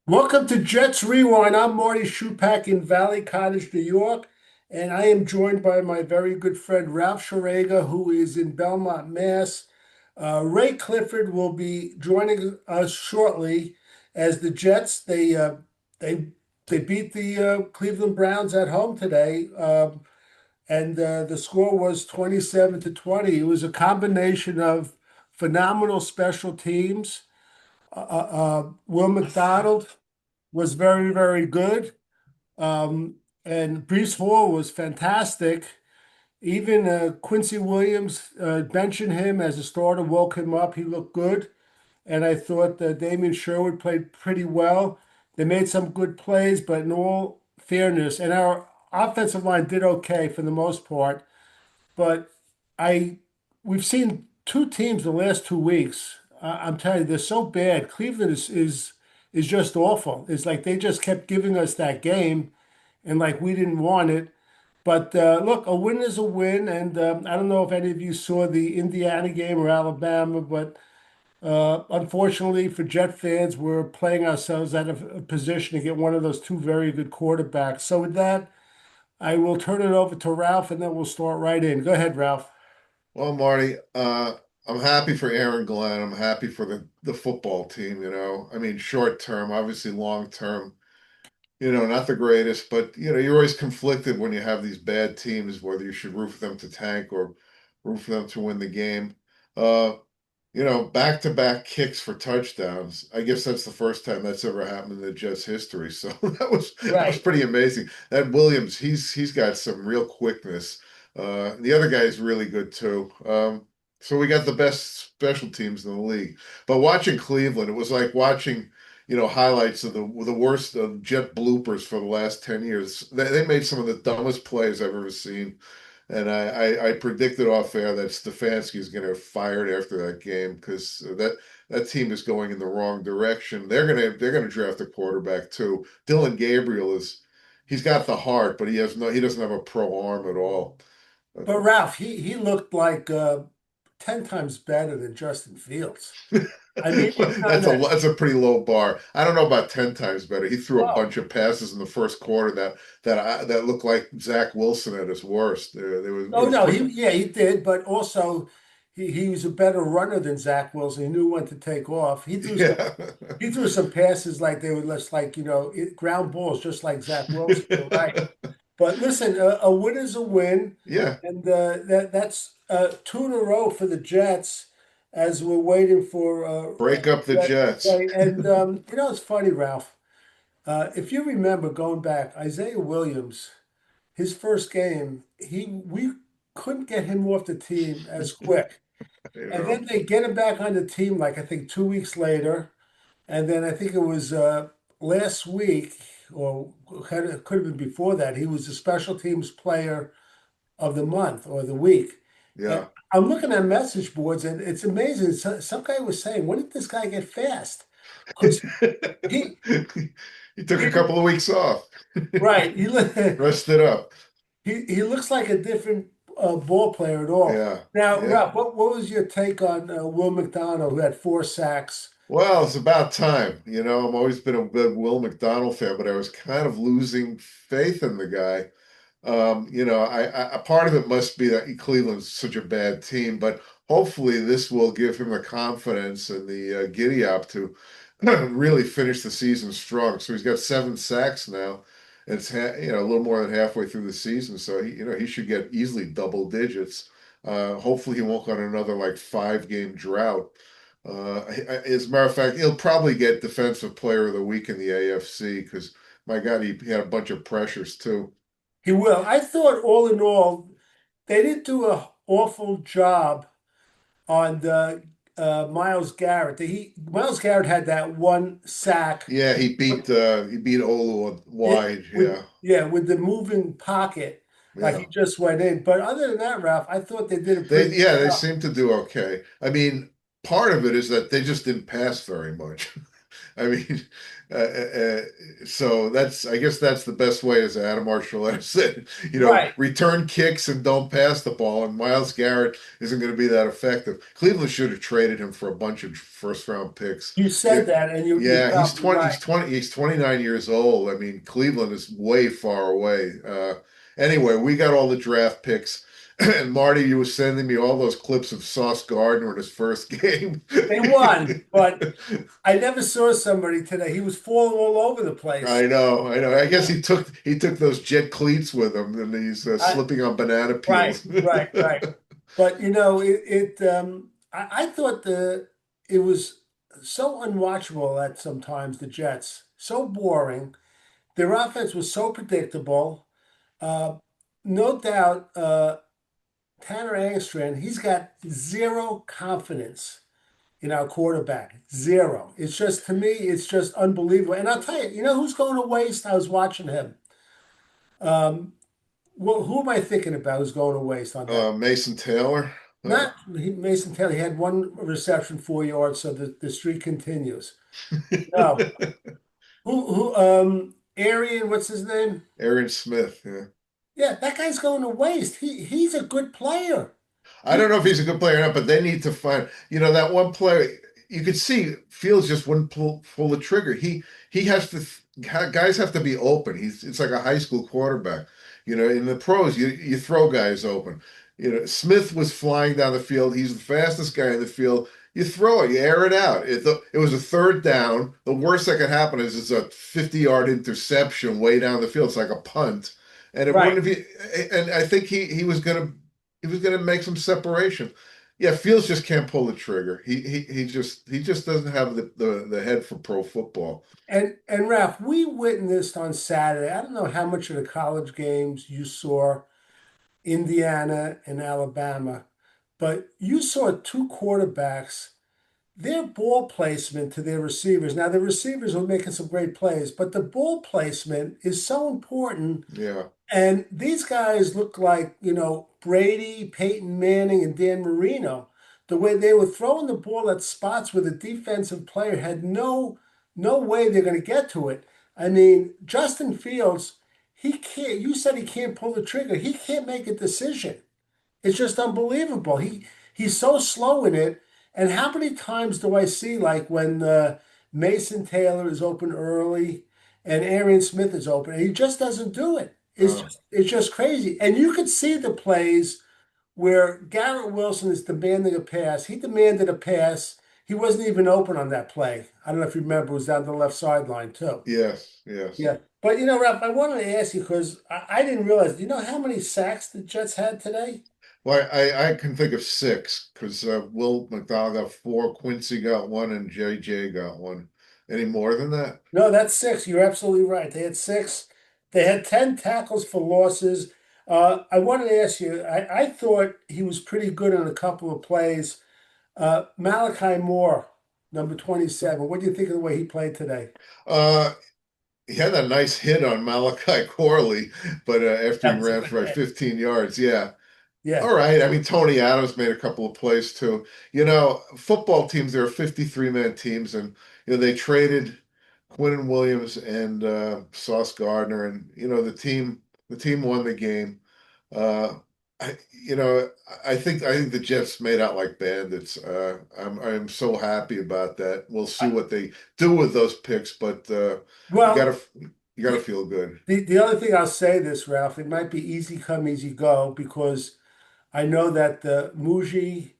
Welcome to Jets Rewind. I'm Marty Schupak in Valley Cottage, New York, and I am joined by my very good friend Ralph Sharega, who is in Belmont, Mass. Ray Clifford will be joining us shortly as the Jets they they beat the Cleveland Browns at home today, and the score was 27-20. It was a combination of phenomenal special teams. Will McDonald was very, very good. And Brees Hall was fantastic. Even Quincy Williams, benching him as a starter, woke him up. He looked good. And I thought that Damian Sherwood played pretty well. They made some good plays, but in all fairness, and our offensive line did okay for the most part. But I, we've seen two teams the last 2 weeks. I'm telling you, they're so bad. Cleveland is just awful. It's like they just kept giving us that game, and like we didn't want it. But look, a win is a win, and I don't know if any of you saw the Indiana game or Alabama, but unfortunately for Jet fans, we're playing ourselves out of a position to get one of those two very good quarterbacks. So with that, I will turn it over to Ralph, and then we'll start right in. Go ahead, Ralph. Well, Marty, I'm happy for Aaron Glenn. I'm happy for the football team, I mean, short term, obviously long term, not the greatest, but you're always conflicted when you have these bad teams, whether you should root for them to tank or root for them to win the game. Uh, back-to-back kicks for touchdowns. I guess that's the first time that's ever happened in the Jets history. So that was Right. pretty amazing. That Williams, he's got some real quickness. The other guy is really good too. So we got the best special teams in the league. But watching Cleveland, it was like watching, highlights of the worst of Jet bloopers for the last 10 years. They made some of the dumbest plays I've ever seen. And I predicted off air that Stefanski is going to get fired after that game because that team is going in the wrong direction. They're gonna draft a quarterback too. Dylan Gabriel he's got the heart, but he doesn't have a pro arm at all. But Ralph, he looked like 10 times better than Justin Fields. I mean, even on that, That's a pretty low bar. I don't know about 10 times better. He threw a well, bunch of passes in the first quarter that looked like Zach Wilson at his worst. It oh was no, pretty. he did, but also he was a better runner than Zach Wilson. He knew when to take off. Yeah. He threw some passes like they were less like, ground balls, just like Zach Wilson. You're right. But listen, a win is a win, Yeah. and that's two in a row for the Jets as we're waiting for Break up the Jets to Jets. play. And it's funny, Ralph. If you remember going back, Isaiah Williams, his first game, he we couldn't get him off the team as quick, You and know. then they get him back on the team like I think 2 weeks later, and then I think it was last week or could have been before that. He was the special teams player of the month or the week. And Yeah. I'm looking at message boards, and it's amazing. Some guy was saying, "When did this guy get fast?" Because he He took a he couple of weeks off. right Rested up. he looks like a different ball player at all. Yeah. Now, Yeah. Rob, what was your take on Will McDonald, who had 4 sacks? Well, it's about time. I've always been a big Will McDonald fan, but I was kind of losing faith in the guy. A part of it must be that Cleveland's such a bad team, but hopefully this will give him the confidence and the giddy up to really finish the season strong. So he's got 7 sacks now. It's a little more than halfway through the season, so he should get easily double digits. Hopefully he won't go on another like 5 game drought. As a matter of fact, he'll probably get Defensive Player of the Week in the AFC because my God, he had a bunch of pressures too. He will. I thought, all in all, they didn't do an awful job on the Miles Garrett. Miles Garrett had that 1 sack Yeah, with, he beat Olu it, wide. with Yeah, yeah with the moving pocket, like he yeah. just went in. But other than that, Ralph, I thought they did a They pretty good yeah they job. seem to do okay. I mean, part of it is that they just didn't pass very much. I mean, uh, uh, so I guess that's the best way, as Adam Archuleta said, Right. return kicks and don't pass the ball. And Myles Garrett isn't going to be that effective. Cleveland should have traded him for a bunch of first round picks. You Yeah, said that, and you're yeah, probably right. he's 29 years old. I mean, Cleveland is way far away. Anyway, we got all the draft picks. And Marty, you were sending me all those clips of Sauce Gardner in his first game. They won, but I never saw somebody today. He was falling all over the place. I know, I know. I guess Uh, he took those jet cleats with him, and he's I, slipping on banana right, peels. right. But I thought it was so unwatchable at sometimes the Jets, so boring. Their offense was so predictable. Uh, no doubt, Tanner Angstrand, he's got zero confidence in our quarterback. Zero. It's just, to me, it's just unbelievable. And I'll tell you, you know who's going to waste? I was watching him. Um, well, who am I thinking about who's going to waste on that? Mason Taylor. Mason Taylor. He had one reception, 4 yards, so the streak continues. No. Arian, what's his name? Aaron Smith. Yeah. Yeah, that guy's going to waste. He's a good player. I He don't know if he's a good player or not, but they need to find, that one player you could see Fields just wouldn't pull the trigger. He has to guys have to be open. It's like a high school quarterback. In the pros, you throw guys open. Smith was flying down the field. He's the fastest guy in the field. You throw it, you air it out. It was a third down. The worst that could happen is it's a 50-yard interception way down the field. It's like a punt. And it right. wouldn't have and I think he was gonna make some separation. Yeah, Fields just can't pull the trigger. He just doesn't have the head for pro football. And Ralph, we witnessed on Saturday. I don't know how much of the college games you saw, Indiana and Alabama, but you saw two quarterbacks, their ball placement to their receivers. Now, the receivers were making some great plays, but the ball placement is so important. Yeah. And these guys look like, Brady, Peyton Manning, and Dan Marino. The way they were throwing the ball at spots where the defensive player had no way they're going to get to it. I mean, Justin Fields, he can't, you said he can't pull the trigger. He can't make a decision. It's just unbelievable. He's so slow in it. And how many times do I see, like when Mason Taylor is open early and Arian Smith is open, and he just doesn't do it. Uh, It's just crazy. And you could see the plays where Garrett Wilson is demanding a pass. He demanded a pass. He wasn't even open on that play. I don't know if you remember, it was down the left sideline too. yes, yes. Yeah. But Ralph, I wanted to ask you because I didn't realize, do you know how many sacks the Jets had today? Well, I can think of six because Will McDonald got four, Quincy got one, and JJ got one. Any more than that? No, that's six. You're absolutely right. They had six. They had 10 tackles for losses. I wanted to ask you, I thought he was pretty good in a couple of plays. Malachi Moore, number 27. What do you think of the way he played today? Uh, he had a nice hit on Malachi Corley, but after he That was a ran good for like hit. 15 yards, yeah. Yeah. All right. I mean, Tony Adams made a couple of plays too. Football teams, there are 53-man teams, and they traded Quinn Williams and Sauce Gardner, and the team won the game. Uh, I, you know, I think the Jets made out like bandits. I'm so happy about that. We'll see I, what they do with those picks, but you well, gotta you gotta feel good. the other thing I'll say this, Ralph, it might be easy come, easy go because I know that Muji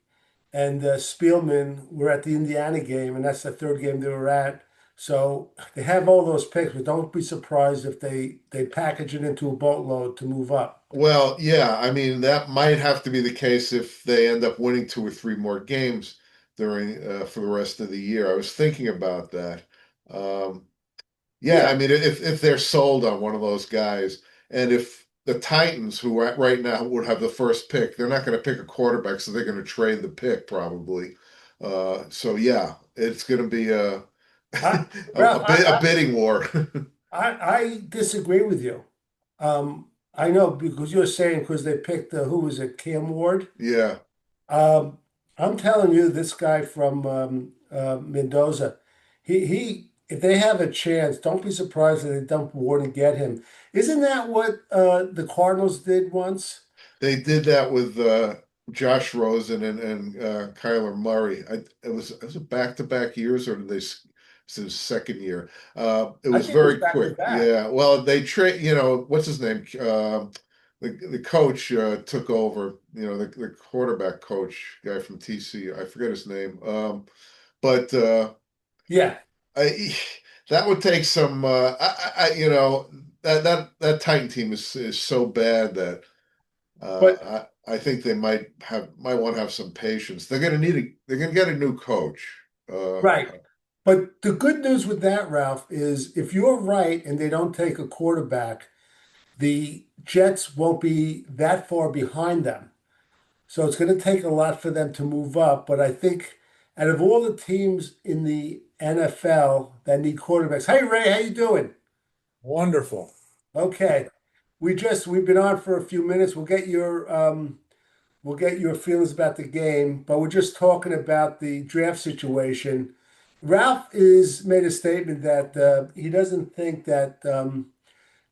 and Spielman were at the Indiana game, and that's the third game they were at. So they have all those picks, but don't be surprised if they package it into a boatload to move up. Well, yeah, I mean that might have to be the case if they end up winning two or three more games during for the rest of the year. I was thinking about that. Um, yeah, Yeah, I mean if they're sold on one of those guys, and if the Titans, who right now would have the first pick, they're not going to pick a quarterback, so they're going to trade the pick probably. So yeah, it's going to be a I, a Ralph, bit a bidding war. I disagree with you. I know because you're saying because they picked who was it, Cam Ward. Yeah. Um, I'm telling you, this guy from Mendoza, If they have a chance, don't be surprised if they dump Ward and get him. Isn't that what the Cardinals did once? They did that with Josh Rosen and Kyler Murray. It was a back-to-back years, or did they? It's his second year. It I was think it was very back to quick. back. Yeah. Well, they trade. What's his name? The coach took over. The quarterback coach guy from TCU. I forget his name. But Yeah, I that would take some. That Titan team is so bad that. but I think they might want to have some patience. They're gonna get a new coach. right. But the good news with that, Ralph, is if you're right and they don't take a quarterback, the Jets won't be that far behind them. So it's going to take a lot for them to move up. But I think out of all the teams in the NFL that need quarterbacks, hey Ray, how you doing? Wonderful. Okay, we've been on for a few minutes. We'll get your feelings about the game, but we're just talking about the draft situation. Ralph is made a statement that he doesn't think that the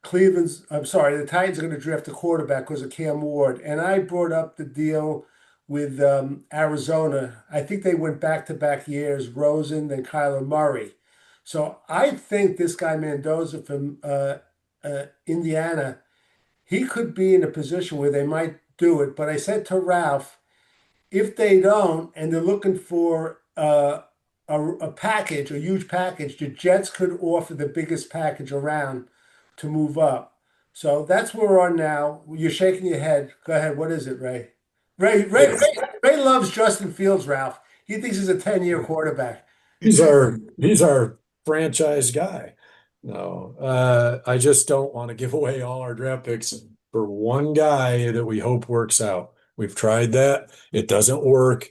Titans are going to draft a quarterback because of Cam Ward. And I brought up the deal with Arizona. I think they went back-to-back years, Rosen and Kyler Murray. So I think this guy Mendoza from Indiana, he could be in a position where they might do it. But I said to Ralph, if they don't, and they're looking for a package, a huge package, the Jets could offer the biggest package around to move up. So that's where we're on now. You're shaking your head. Go ahead. What is it, Ray? Ray, Ray, It's, Ray, Ray loves Justin Fields, Ralph. He thinks he's a 10-year quarterback. he's our franchise guy. No, I just don't want to give away all our draft picks for one guy that we hope works out. We've tried that. It doesn't work,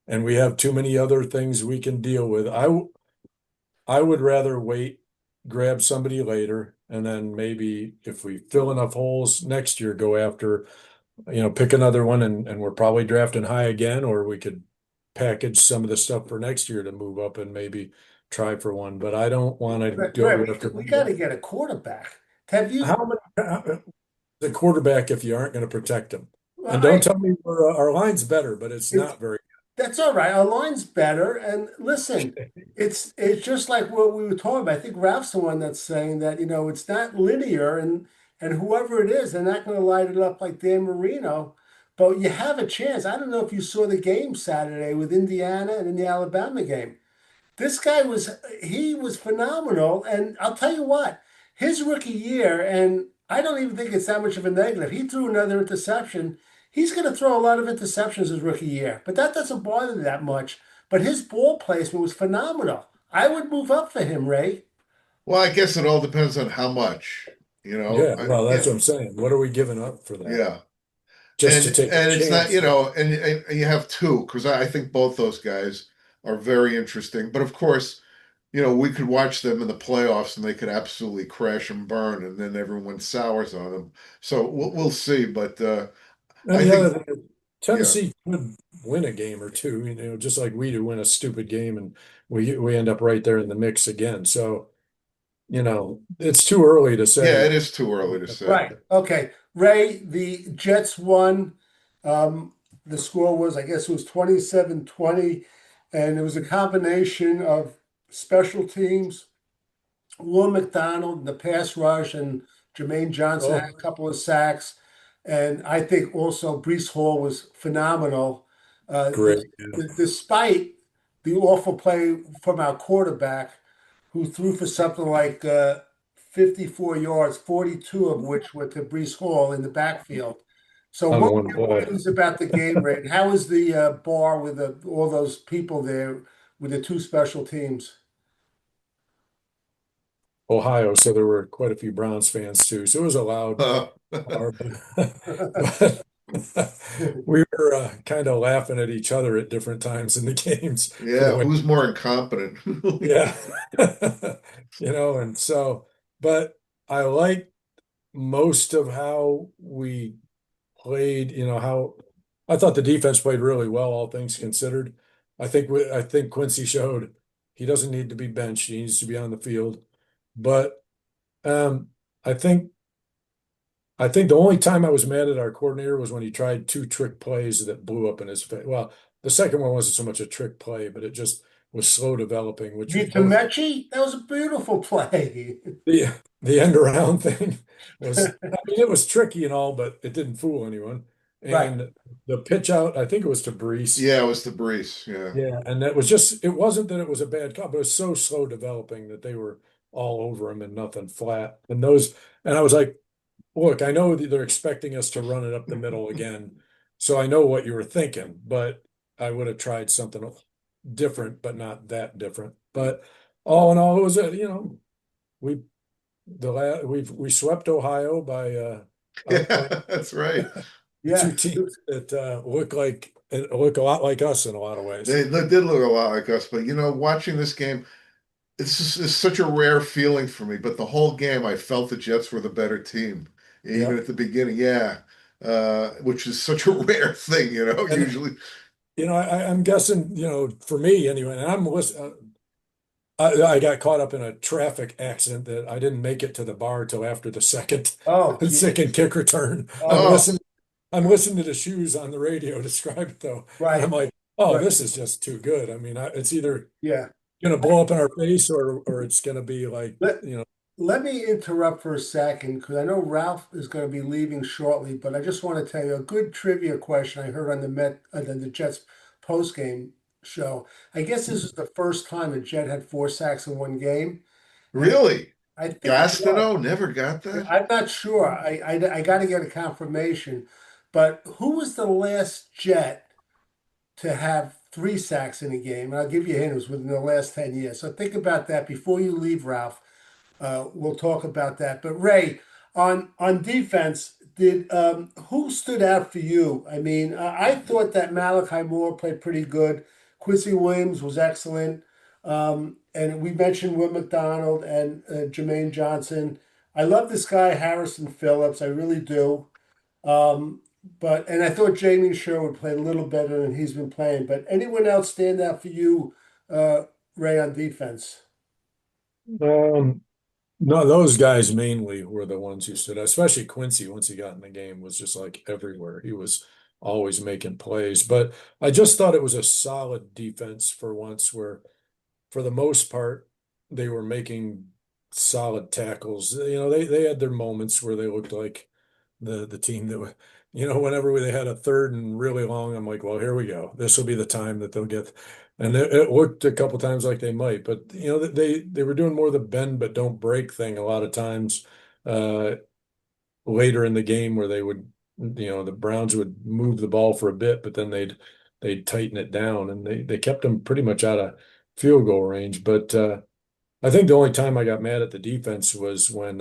and we have too many other things we can deal with. I would rather wait, grab somebody later, and then maybe if we fill enough holes next year, go after, pick another one and we're probably drafting high again, or we could package some of the stuff for next year to move up and maybe try for one. But I don't want to Ray, go after we got to get a quarterback. Have you? how many the quarterback if you aren't going to protect him. Well, And don't tell me our line's better, but it's it's not very That's all right. Our line's better. And listen, good. it's just like what we were talking about. I think Ralph's the one that's saying that, it's not linear and whoever it is, they're not going to light it up like Dan Marino. But you have a chance. I don't know if you saw the game Saturday with Indiana and in the Alabama game. This guy he was phenomenal. And I'll tell you what, his rookie year, and I don't even think it's that much of a negative. He threw another interception. He's going to throw a lot of interceptions his rookie year, but that doesn't bother me that much. But his ball placement was phenomenal. I would move up for him, Ray. Well, I guess it all depends on how much. You know, Yeah, well, that's yeah, what I'm saying. What are we giving up for that? yeah, Just to take a and it's not, chance that and you have two because I think both those guys are very interesting. But of course, we could watch them in the playoffs and they could absolutely crash and burn, and then everyone sours on them. So we'll see. But and I the other think, thing is yeah, Tennessee could win a game or two, just like we do win a stupid game and we end up right there in the mix again. So, it's too early to yeah, say. it is too early to say. Right. Okay. Ray, the Jets won. Um, the score was, I guess it was 27-20, and it was a combination of special teams. Will McDonald in the pass rush and Jermaine Johnson had Oh, a couple of sacks. And I think also Brees Hall was phenomenal. great. Yeah. Despite the awful play from our quarterback, who threw for something like 54 yards, 42 of which were to Brees Hall in the backfield. So, On what one were your play. feelings about the game, Ray? How was the bar with all those people there with the two special teams? Ohio, so there were quite a few Browns fans too. So it was a loud Uh, bar, but we were kind of laughing at each other at different times in the games for the yeah, way. who's more incompetent? Yeah. And so, but I like most of how we played, how I thought the defense played really well, all things considered. I think Quincy showed. He doesn't need to be benched. He needs to be on the field. But um, I think I think the only time I was mad at our coordinator was when he tried two trick plays that blew up in his face. Well, the second one wasn't so much a trick play, but it just was slow developing, which was both Mechie, that was a beautiful play. the the end around thing was, I mean, it was tricky and all, but it didn't fool anyone. Right. And the pitch out, I think it was to Brees. Yeah, it was the Breeze. Yeah. Yeah, and that was just, it wasn't that it was a bad call, but it was so slow developing that they were all over him and nothing flat. And I was like, look, I know that they're expecting us to run it up the middle again, so I know what you were thinking, but I would have tried something different, but not that different. But all in all, it was we we swept Ohio by outplaying Yeah, that's right. two Yeah. teams that look a lot like us in a lot of ways. They did look a lot like us, but watching this game, it's such a rare feeling for me. But the whole game, I felt the Jets were the better team, even Yep. at the beginning. Yeah, which is such a rare thing, And usually. I'm guessing, for me anyway, and I'm listening. I got caught up in a traffic accident that I didn't make it to the bar till after the second Oh, gee. second kick return. I'm Oh, Oh, listening. I'm listening to the shoes on the radio describe it though, and I'm right. like, oh, Right. this is just too good. I mean, it's either Yeah. gonna blow up in our face or it's gonna be like, Let let me interrupt for a second because I know Ralph is going to be leaving shortly, but I just want to tell you a good trivia question I heard on the Jets post game show. I guess this is the first time a Jet had four sacks in one game, and really? I think it was. Gastineau never got that? I'm not sure. I got to get a confirmation, but who was the last Jet to have three sacks in a game? And I'll give you a hint. It was within the last 10 years. So think about that before you leave, Ralph. We'll talk about that. But Ray, on defense, did who stood out for you? I mean, I thought that Malachi Moore played pretty good. Quincy Williams was excellent. And we mentioned Will McDonald and Jermaine Johnson. I love this guy, Harrison Phillips. I really do. Um, and I thought Jamie Sherwood played a little better than he's been playing. But anyone else stand out for you, Ray, on defense? um, no, those guys mainly were the ones who stood out, especially Quincy once he got in the game was just like everywhere. He was always making plays. But I just thought it was a solid defense for once where for the most part they were making solid tackles. They had their moments where they looked like the team that whenever they had a third and really long, I'm like, well, here we go. This will be the time that they'll get. And it looked a couple times like they might, but they were doing more the bend but don't break thing a lot of times uh, later in the game where they would, the Browns would move the ball for a bit, but then they'd tighten it down, and they kept them pretty much out of field goal range. But I think the only time I got mad at the defense was when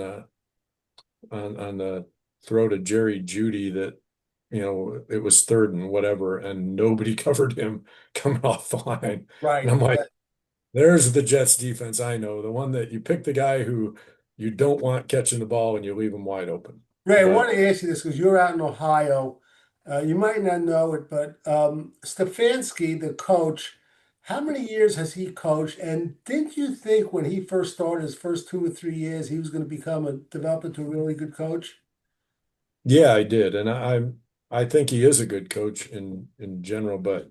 on the throw to Jerry Judy that it was third and whatever, and nobody covered him coming off the line. And Right. I'm like, there's the Jets defense I know, the one that you pick the guy who you don't want catching the ball and you leave him wide open. Ray, I But want to ask you this because you're out in Ohio. You might not know it, but Stefanski, the coach, how many years has he coached? And didn't you think when he first started his first 2 or 3 years, he was going to develop into a really good coach? yeah, I did. And I think he is a good coach in general, but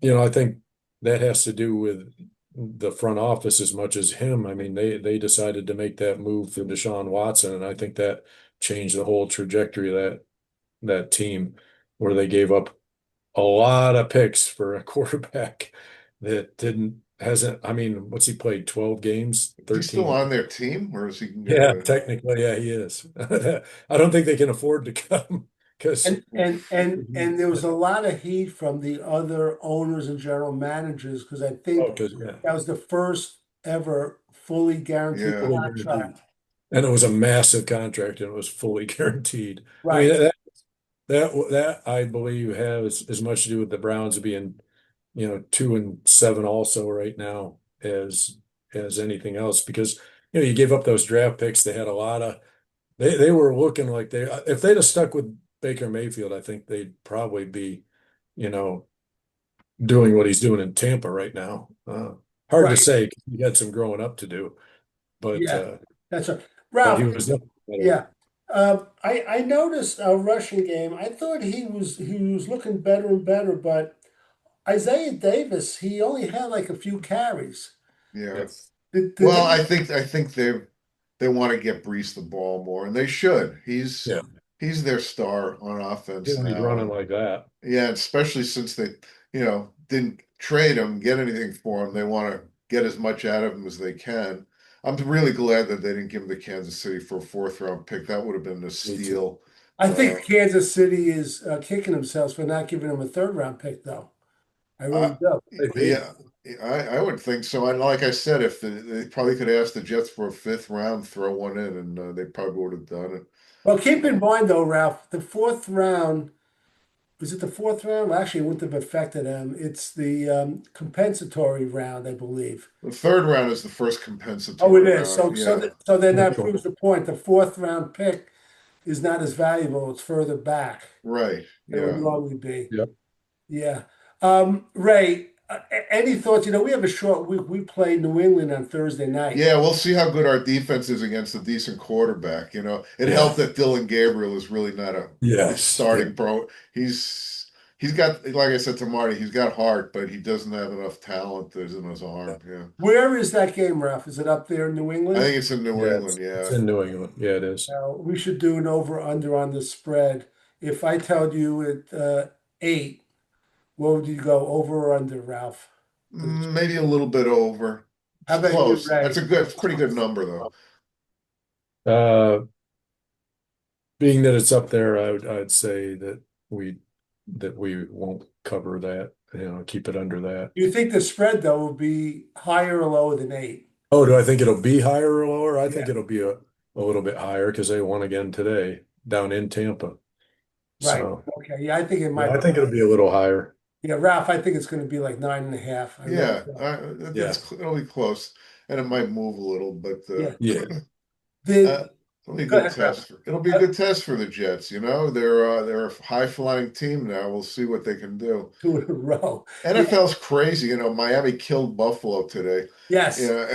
I think that has to do with the front office as much as him. I mean, they decided to make that move for Deshaun Watson, and I think that changed the whole trajectory of that team, where they gave up a lot of picks for a quarterback that didn't hasn't. I mean, what's he played? 12 games, Is he still 13. on their team, or is he? Yeah, technically, yeah, he is. I don't think they can afford to cut him because And there was a lot of heat from the other owners and general managers because I oh, think because yeah, that was the first ever fully guaranteed Yeah. fully guaranteed. contract. And it was a massive contract and it was fully guaranteed. I mean, Right. that I believe has as much to do with the Browns being, 2-7 also right now as anything else because you gave up those draft picks. They had a lot of they were looking like if they'd have stuck with Baker Mayfield, I think they'd probably be, you know, doing what he's doing in Tampa right now. Hard to Right. say 'cause he had some growing up to do, but Yeah, uh, that's right. but he Ralph, was definitely better. yeah. I noticed a rushing game. I thought he was looking better and better, but Isaiah Davis, he only had like a few carries. Yeah. Did Well, they? I think they want to get Brees the ball more, and they should. Yeah, He's their star on offense when he's now, running and like that. yeah, especially since they, didn't trade him, get anything for him. They want to get as much out of him as they can. I'm really glad that they didn't give him to Kansas City for a fourth round pick. That would have been a Me too. steal. I Uh, think Kansas City is kicking themselves for not giving him a third round pick, though. I really I, do. Maybe. yeah, I would think so. And like I said, if they probably could ask the Jets for a fifth round, throw one in, and they probably would have done it. Well, keep in Uh, mind though, Ralph, the fourth round, was it the fourth round? Well, actually, it wouldn't have affected them. It's the compensatory round, I believe. the third round is the first Oh, it compensatory is. round. Yeah, So then that Neutral. proves the point. The fourth round pick is not as valuable. It's further back right. than it would Yeah. normally be. Yep. Yeah. Ray, any thoughts? We have a short week. We play New England on Thursday night. Yeah, we'll see how good our defense is against a decent quarterback. It Yeah. helped that Dylan Gabriel is really not a Yes. Yeah. starting pro. He's got, like I said to Marty, he's got heart, but he doesn't have enough talent that's in his arm. Yeah, Where is that game, Ralph? Is it up there in New I England? think it's in New Yeah. England. It's Yeah, in New England. Yeah, it is. We should do an over under on the spread. If I told you at 8, what would you go over or under, Ralph? For the spread? Maybe a little bit over. How It's about you, close. Ray? It's a pretty good number though. Uh, being that it's up there, I'd say we we won't cover that. Keep it under that. Do you think the spread though will be higher or lower than 8? Oh, do I think it'll be higher or lower? I think Yeah, it'll be a little bit higher because they won again today down in Tampa. right. So Okay. Yeah, I think it yeah, might I be. think it'll be a little higher. Yeah, Ralph, I think it's going to be like 9.5. I really Yeah, do. Yeah. it'll be close, and it might move a little, but Yeah. Yeah. The Uh, it'll be a Go good ahead, Ralph. test. It'll be a good test for the Jets. They're a high flying team now. We'll see what they can do. 2 in a row. Yeah. NFL's crazy. Miami killed Buffalo today. You Yes. know,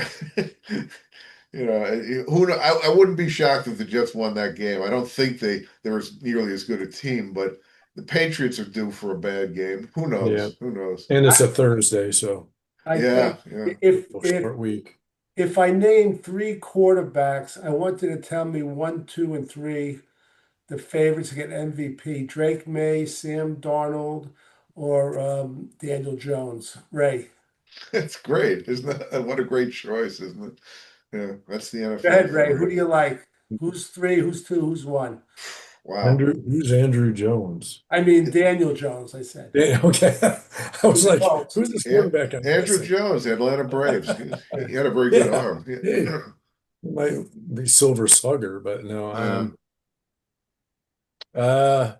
who know, I wouldn't be shocked if the Jets won that game. I don't think they were nearly as good a team, but the Patriots are due for a bad game. Who Yeah. knows? Who knows? And I, it's a Thursday, so I Yeah, think yeah. short week. if I name 3 quarterbacks, I want you to tell me 1, 2, and 3, the favorites to get MVP: Drake May, Sam Darnold, or Daniel Jones. Ray, It's great, isn't it? What a great choice, isn't it? Yeah, that's the go NFL ahead, Ray. Who for do you. you like? Who's 3? Who's 2? Who's 1? Wow. Who's Andrew Jones? I mean Daniel Jones. I said. Yeah, okay. I was Who's like, Colts? who's this quarterback I'm Andrew missing? Jones, the Atlanta Braves. He had a very good Yeah. arm. Hey, it might be Silver Slugger, but no. Uh, Uh,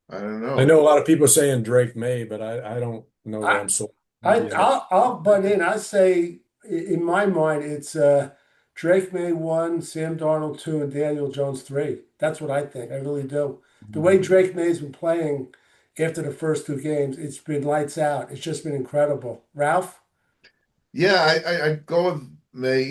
I don't I know. know a lot of people saying Drake May, but I don't know that I I'm so I being a I'll butt in. I say in my mind it's Drake May 1, Sam Darnold 2, and Daniel Jones 3. That's what I think. I really do. The way Drake May's been playing after the first 2 games, it's been lights out. It's just been incredible. Ralph? Yeah, I go with May.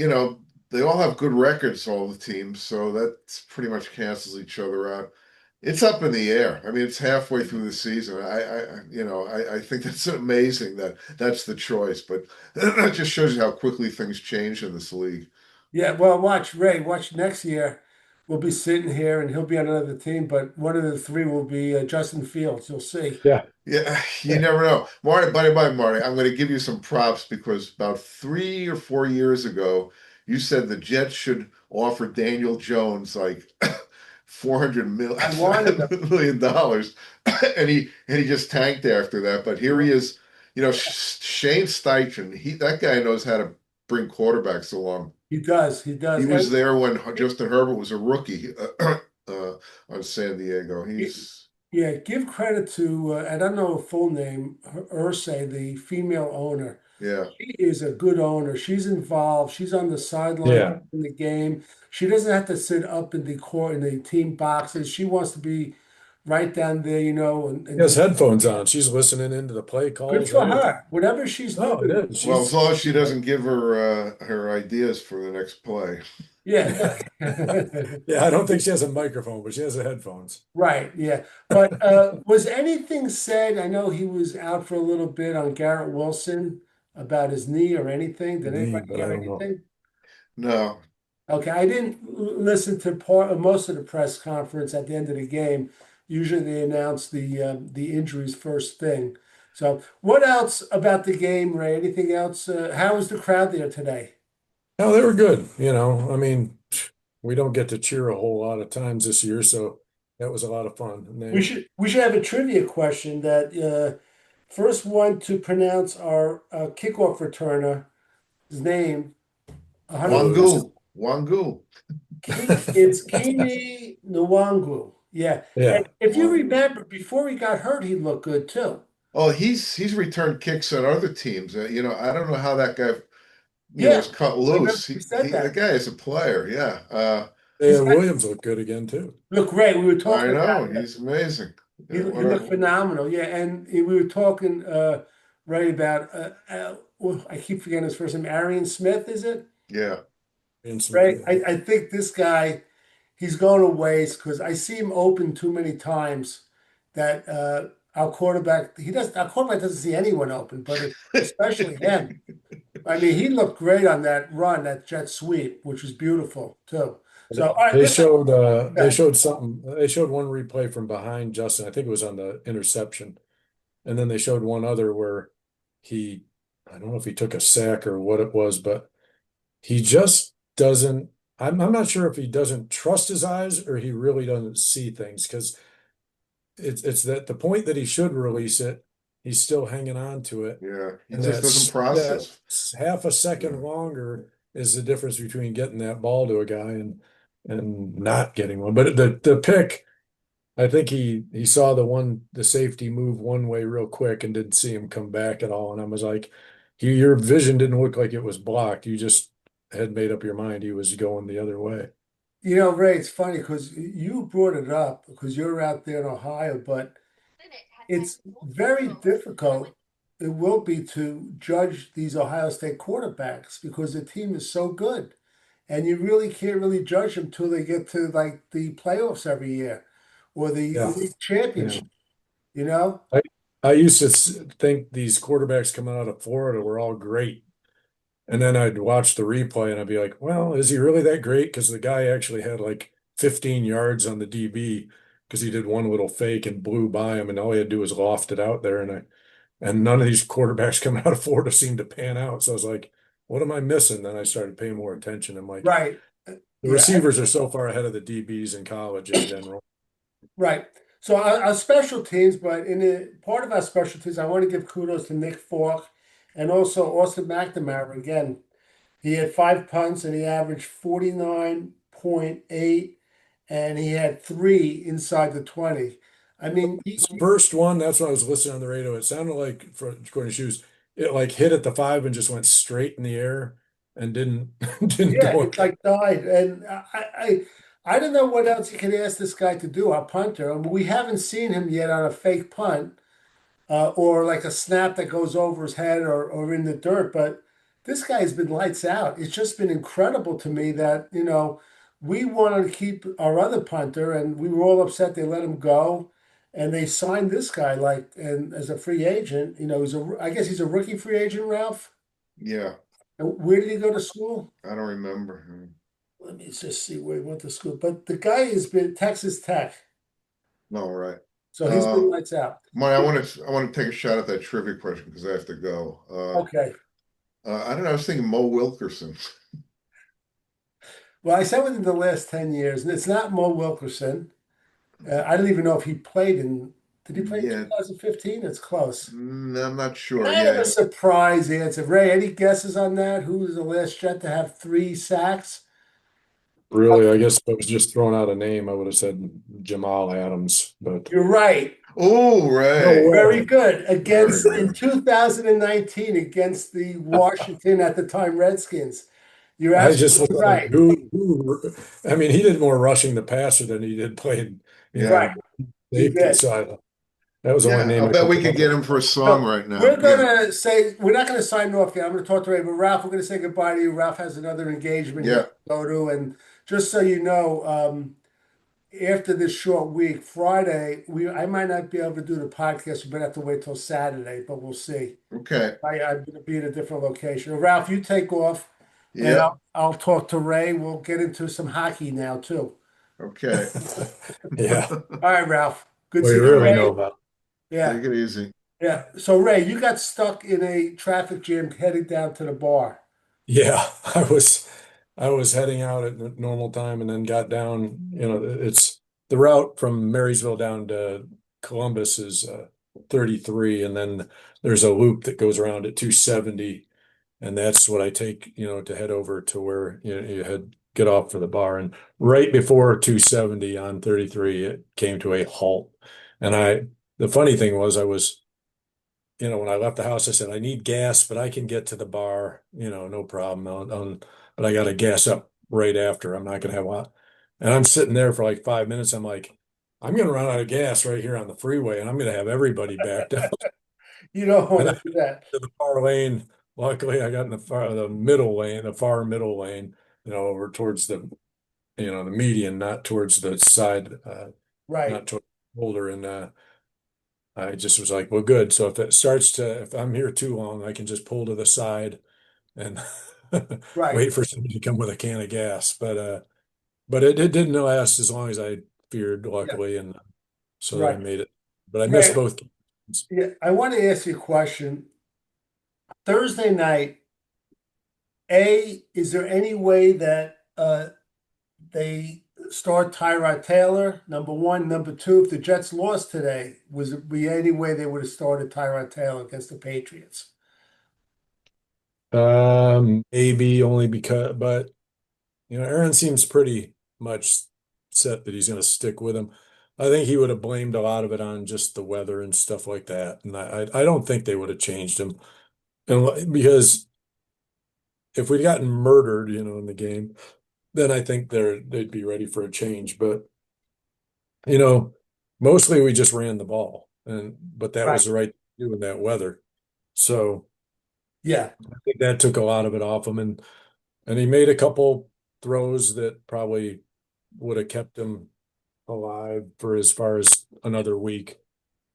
They all have good records, all the teams, so that pretty much cancels each other out. It's up in the air. I mean, it's halfway through the season. I think that's amazing that that's the choice, but that just shows you how quickly things change in this league. Yeah, well, watch Ray. Watch next year. We'll be sitting here and he'll be on another team, but one of the 3 will be Justin Fields. You'll see. yeah. Yeah, you never know. Marty, buddy, Marty, I'm going to give you some props because about 3 or 4 years ago, you said the Jets should offer Daniel Jones like 400 I wanted them. million dollars, and he just tanked after that. But here he is. Shane Steichen, that guy knows how to bring quarterbacks along. He does. He He does. was there when Justin Herbert was a rookie on San Diego. And He's yeah, give credit to, I don't know her full name, Ursay, the female owner. yeah. She is a good owner. She's involved. She's on the sideline Yeah. in the game. She doesn't have to sit up in the court in the team boxes. She wants to be right down there, She and has just headphones on. She's listening into the play good calls, for everything. her. Whatever she's Oh, it doing. is. Well, as long as she She's doesn't give her ideas for the next play. Yeah. yeah, I don't think she has a microphone, but she has the headphones. Right, yeah. But was anything said? I know he was out for a little bit on Garrett Wilson about his knee or anything. Did Knee, anybody but I hear don't know. anything? No, Okay, I didn't listen to most of the press conference at the end of the game. Usually they announce the injuries first thing. So, what else about the game, Ray? Anything else? How was the crowd there today? No, they were good. I mean, we don't get to cheer a whole lot of times this year, so that was a lot of fun. And We should have a trivia question that first one to pronounce our kickoff returner his name 100%. was, Wangu, Wangu. It's Kimi Nwangu. Yeah. And yeah, if you Wangu. remember, before he got hurt, he looked good too. Oh, he's returned kicks on other teams. I don't know how that guy, Yeah. was cut I remember loose. we said The that. guy is a player. Yeah. He's got Williams looked good again too. look great. We were I talking know about that. he's amazing. He looked phenomenal. Yeah. And we were talking Ray about I keep forgetting his first name. Arian Smith, is it? Yeah, And Smith, Right. yeah. I think this guy, he's going to waste because I see him open too many times that our quarterback doesn't see anyone open, but especially him. I mean, he looked great on that run, that jet sweep, which was beautiful too. So, all right, They listen, showed they yeah, showed something. They showed one replay from behind Justin. I think it was on the interception. And then they showed one other where he, I don't know if he took a sack or what it was, but he just doesn't. I'm not sure if he doesn't trust his eyes or he really doesn't see things because it's that the point that he should release it, he's still hanging on to it. yeah. He And just doesn't that process. half a Yeah, second longer is the difference between getting that ball to a guy and not getting one. But the pick, I think he saw the safety move one way real quick and didn't see him come back at all. And I was like, your vision didn't look like it was blocked. You just had made up your mind he was going the other way. Ray, it's funny because you brought it up because you're out there in Ohio, but it's very difficult. It will be to judge these Ohio State quarterbacks because the team is so good. And you really can't really judge them till they get to like the playoffs every year or the Yeah, elite yeah. championship, you know? I used to think these quarterbacks coming out of Florida were all great. And then I'd watch the replay and I'd be like, well, is he really that great? Because the guy actually had like 15 yards on the DB because he did one little fake and blew by him, and all he had to do was loft it out there. And none of these quarterbacks coming out of Florida seemed to pan out. So I was like, what am I missing? Then I started paying more attention. I'm like, Right. the Yeah, receivers are so far ahead of the DBs in college in general. right. So our special teams, but in the part of our special teams, I want to give kudos to Nick Falk and also Austin McNamara. Again, he had 5 punts and he averaged 49.8 and he had three inside the 20. I mean, His first one, that's when I was listening on the radio. It sounded like, for according to Shoes, it like hit at the 5 and just went straight in the air and didn't didn't yeah, go it again. like died. And I don't know what else you can ask this guy to do, our punter. I mean, we haven't seen him yet on a fake punt. Or like a snap that goes over his head or in the dirt. But this guy's been lights out. It's just been incredible to me that, we wanted to keep our other punter and we were all upset they let him go. And they signed this guy and as a free agent, I guess he's a rookie free agent, Ralph. yeah. And where did he go to school? I don't remember. Let me just see where he went to school. But the guy has been Texas Tech. No, right. So he's been Um, lights out. Marty, I want to take a shot at that trivia question because I have to go. Okay. I don't know. I was thinking Mo Wilkerson. Well, I said within the last 10 years, and it's not Mo Wilkerson. I don't even know if he played did he play in Yeah, 2015? It's close. I'm not sure. Kind of a Yeah, surprise answer. Ray, any guesses on that? Who was the last Jet to have 3 sacks? Really, I guess if I was just throwing out a name, I would have said Jamal Adams, but You're right. oh, no Ray. Very way. good. Very In good. 2019 against the Washington at the time Redskins. You're I just absolutely was like, right. I mean, he did more rushing the passer than he did playing, you Yeah. Right. know, He safety. did. So that was the only Yeah, name I'll I bet could we come could up get with. him for a song So right now. we're Yeah. gonna say we're not gonna sign off yet. I'm gonna talk to Ray, but Ralph, we're gonna say goodbye to you. Ralph has another engagement he has Yeah. to go to, and just so you know, after this short week, Friday, I might not be able to do the podcast. We're gonna have to wait till Saturday, but we'll see. Okay. I'm gonna be at a different location. Ralph, you take off, and Yep. I'll talk to Ray. We'll get into some hockey now too. Okay. Yeah. All right, Ralph. Good Well, you seeing you, All really right. Ray. know about. Yeah, Take it easy. yeah. So Ray, you got stuck in a traffic jam heading down to the bar. Yeah, I was heading out at normal time and then got down, it's the route from Marysville down to Columbus is 33 and then there's a loop that goes around at 270 and that's what I take, to head over to where you get off for the bar and right before 270 on 33 it came to a halt. And the funny thing was I was when I left the house, I said, I need gas, but I can get to the bar, no problem. But I got to gas up right after. I'm not going to have a lot. And I'm sitting there for like 5 minutes. I'm like, I'm going to run out of gas right here on the freeway and I'm going to have everybody backed up. You don't And want I to do that. to the far lane. Luckily, I got in the middle lane, the far middle lane, over towards the median, not towards the side, Right, not towards the shoulder. And, I just was like, well, good. So if I'm here too long, I can just pull to the side and right. wait for somebody to come with a can of gas. But it didn't last as long as I feared, Yeah, luckily, and so I right. made it. But I missed Ray, both games. yeah, I want to ask you a question. Thursday night, is there any way that they start Tyrod Taylor, number one? Number two, if the Jets lost today, was it be any way they would have started Tyrod Taylor against the Patriots? Maybe only because, but Aaron seems pretty much set that he's going to stick with him. I think he would have blamed a lot of it on just the weather and stuff like that, and I don't think they would have changed him, and because if we'd gotten murdered, in the game, then I think they'd be ready for a change. But you know, mostly we just ran the ball, but that Right. was the right thing to do in that weather. So Yeah, I think that took a lot of it off him, and he made a couple throws that probably would have kept him alive for as far as another week.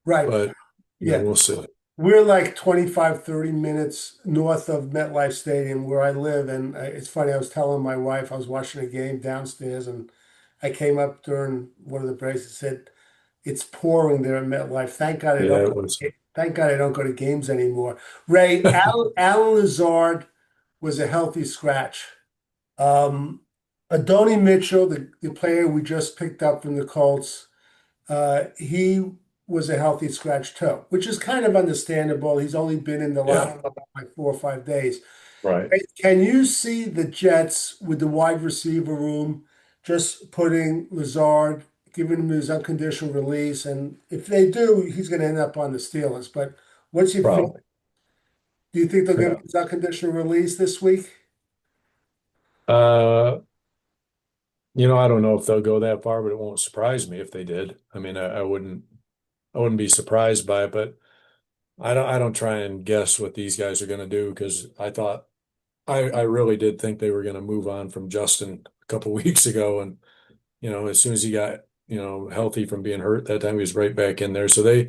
right. But Yeah. we'll see. We're like 25, 30 minutes north of MetLife Stadium where I live. And it's funny, I was telling my wife, I was watching a game downstairs and I came up during one of the breaks and said, it's pouring there in MetLife. Yeah, it was. Thank God I don't go to games anymore. Ray, Alan Lazard was a healthy scratch. Um, Adonai Mitchell, the player we just picked up from the Colts, he was a healthy scratch too, which is kind of understandable. He's only been in the Yeah, locker room like 4 or 5 days. right. Can you see the Jets with the wide receiver room just putting Lazard, giving him his unconditional release? And if they do, he's going to end up on the Steelers. But what's your feel? Probably. Do you think they'll give him Yeah. his unconditional release this week? Uh, I don't know if they'll go that far, but it won't surprise me if they did. I mean, I wouldn't be surprised by it, but I don't try and guess what these guys are going to do because I really did think they were going to move on from Justin a couple weeks ago, and as soon as he got healthy from being hurt that time, he was right back in there. So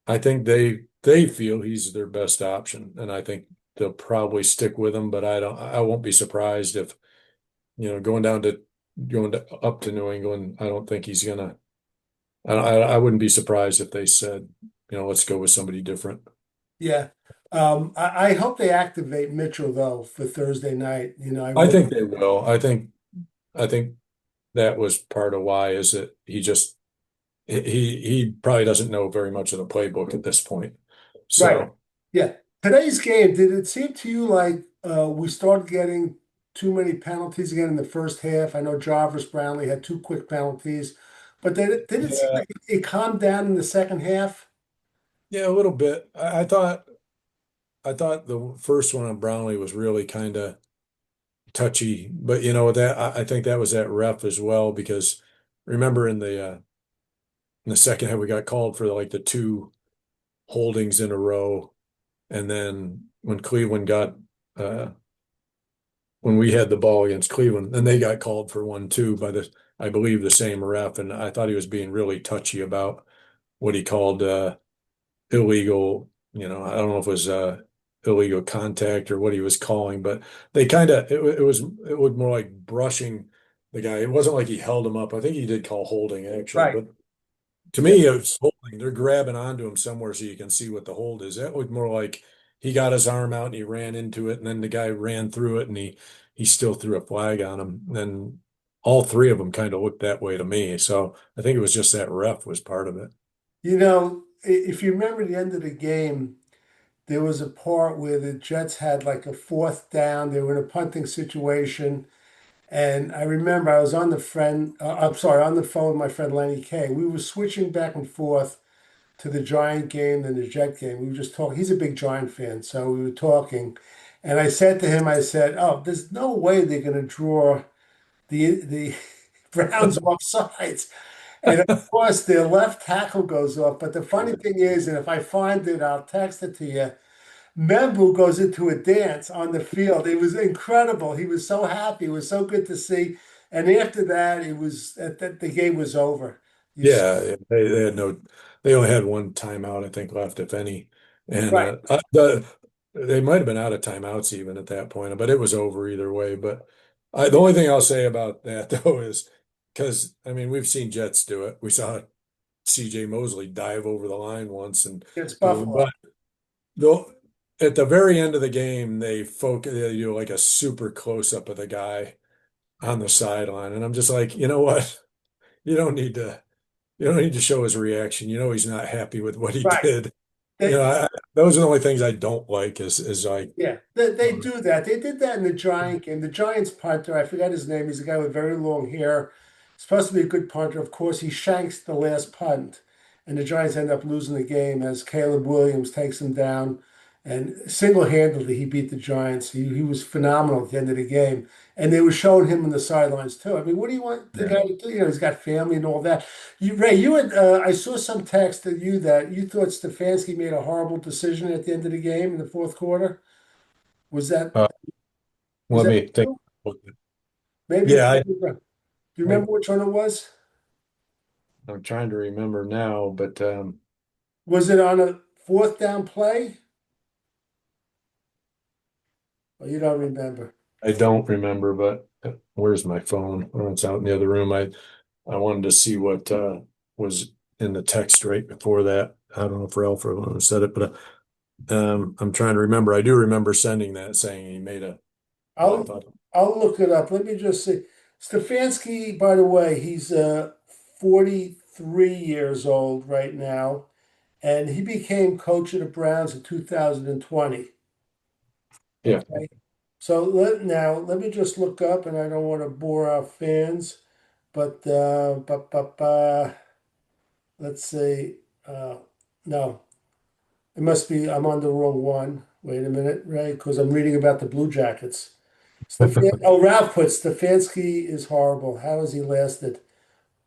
I think they feel he's their best option, and I think they'll probably stick with him. But I won't be surprised if up to New England. I don't think he's gonna. I wouldn't be surprised if they said, let's go with somebody different. Yeah. I hope they activate Mitchell though for Thursday night. I I really think they will. I think that was part of why is that he probably doesn't know very much of the playbook at this point. right. So Yeah. Today's game, did it seem to you like we started getting too many penalties again in the first half? I know Jarvis Brownlee had two quick penalties, but did it seem yeah, like it calmed down in the second half? yeah, a little bit. I thought the first one on Brownlee was really kind of touchy, but that I think that was that ref as well because remember in the in the second half we got called for like the two holdings in a row. And then when Cleveland got when we had the ball against Cleveland, then they got called for one too by the I believe the same ref. And I thought he was being really touchy about what he called illegal, I don't know if it was illegal contact or what he was calling, but they kind of it was more like brushing the guy. It wasn't like he held him up. I think he did call holding actually, Right. but to Yeah. me it's holding. They're grabbing onto him somewhere so you can see what the hold is. That looked more like he got his arm out and he ran into it, and then the guy ran through it and he still threw a flag on him. And all three of them kind of looked that way to me. So I think it was just that ref was part of it. If you remember the end of the game, there was a part where the Jets had like a fourth down. They were in a punting situation. And I remember I was I'm sorry, on the phone with my friend Lenny Kay. We were switching back and forth to the Giant game and the Jet game. We were just talking. He's a big Giant fan, so we were talking. And I said to him, I said, "Oh, there's no way they're going to draw the Browns off sides." And of course, their left tackle goes off. But the funny thing is, and if I find it, I'll text it to you. Membu goes into a dance on the field. It was incredible. He was so happy. It was so good to see. And after that, the game was over. You s- Yeah, they had no, they only had one timeout, I think, left, if any. And right. they might have been out of timeouts even at that point, but it was over either way. But the only thing I'll say about that though is because I mean we've seen Jets do it. We saw CJ Mosley dive over the line once and It's boom. Buffalo. But though at the very end of the game, they do like a super close up of the guy on the sideline, and I'm just like, you know what? You don't need to. You don't need to show his reaction. You know he's not happy with what he Right. did. They, Those are the only things I don't like is like Yeah, they do that. They did that in the Giant game. The Giants punter, I forgot his name. He's a guy with very long hair. Supposed to be a good punter. Of course, he shanks the last punt, and the Giants end up losing the game as Caleb Williams takes him down, and single-handedly he beat the Giants. He was phenomenal at the end of the game, and they were showing him on the sidelines too. I mean, what do you want the yeah. guy to do? He's got family and all that. Ray, I saw some text to you that you thought Stefanski made a horrible decision at the end of the game in the fourth quarter. Was that Uh, was Let that me think. true? Maybe, Yeah, do you I remember which one it was? I'm trying to remember now, but Was it on a fourth down play? Or you don't remember? I don't remember. But where's my phone? Oh, it's out in the other room. I wanted to see what was in the text right before that. I don't know if Ralph or Lon said it, but I'm trying to remember. I do remember sending that saying he made a what I I'll thought. I'll look it up. Let me just see. Stefanski, by the way, he's 43 years old right now, and he became coach of the Browns in 2020. Yeah. Okay. So let me just look up, and I don't want to bore our fans, but let's see. Uh, no, it must be I'm on the wrong one. Wait a minute, Ray, because I'm reading about the Blue Jackets. Ralph put Stefanski is horrible. How has he lasted?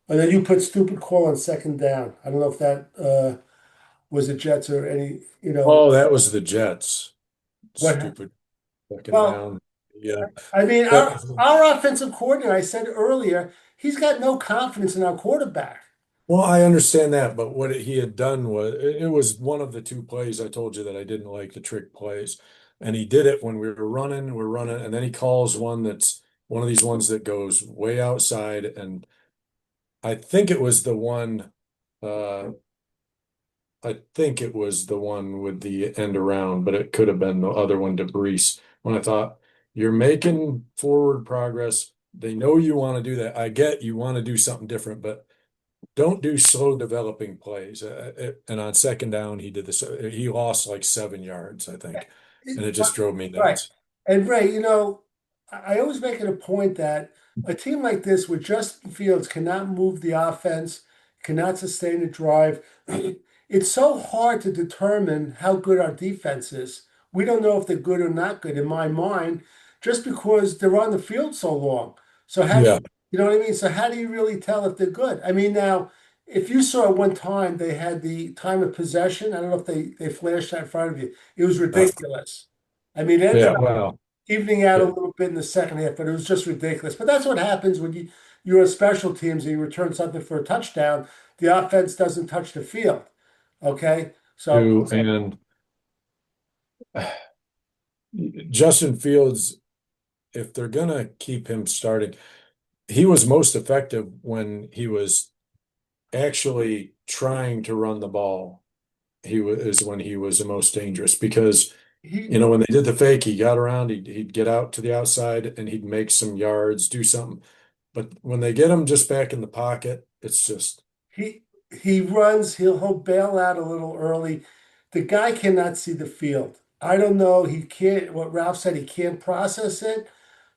And then you put stupid call on second down. I don't know if that was the Jets or any, Oh, that was the Jets. what. Stupid second Well, down. Yeah. I mean, That our offensive coordinator, I said earlier, he's got no confidence in our quarterback. Well, I understand that, but what he had done was it was one of the two plays I told you that I didn't like the trick plays. And he did it when we're running, and then he calls one that's one of these ones that goes way outside. And I think it was the one, uh, I think it was the one with the end around, but it could have been the other one to Brees. When I thought, you're making forward progress. They know you want to do that. I get you want to do something different, but don't do slow developing plays. And on second down, he did this. He lost like 7 yards, I think, and it just drove me Right. nuts. And Ray, I always make it a point that a team like this with Justin Fields cannot move the offense, cannot sustain a drive. It's so hard to determine how good our defense is. We don't know if they're good or not good in my mind, just because they're on the field so long. So how do Yeah, you know what I mean? So how do you really tell if they're good? I mean, now if you saw at one time they had the time of possession, I don't know if they flashed that in front of you. It was Uh, ridiculous. I mean, it ended yeah, up well, evening out a it, little bit in the second half, but it was just ridiculous. But that's what happens when you're on special teams and you return something for a touchdown. The offense doesn't touch the field. Okay, so and Justin Fields, if they're gonna keep him starting, he was most effective when he was actually trying to run the ball. He was is when he was the most dangerous because he when they did the fake, he got around, he'd get out to the outside and he'd make some yards, do something. But when they get him just back in the pocket, it's just he he runs. He'll bail out a little early. The guy cannot see the field. I don't know. He can't. What Ralph said, he can't process it.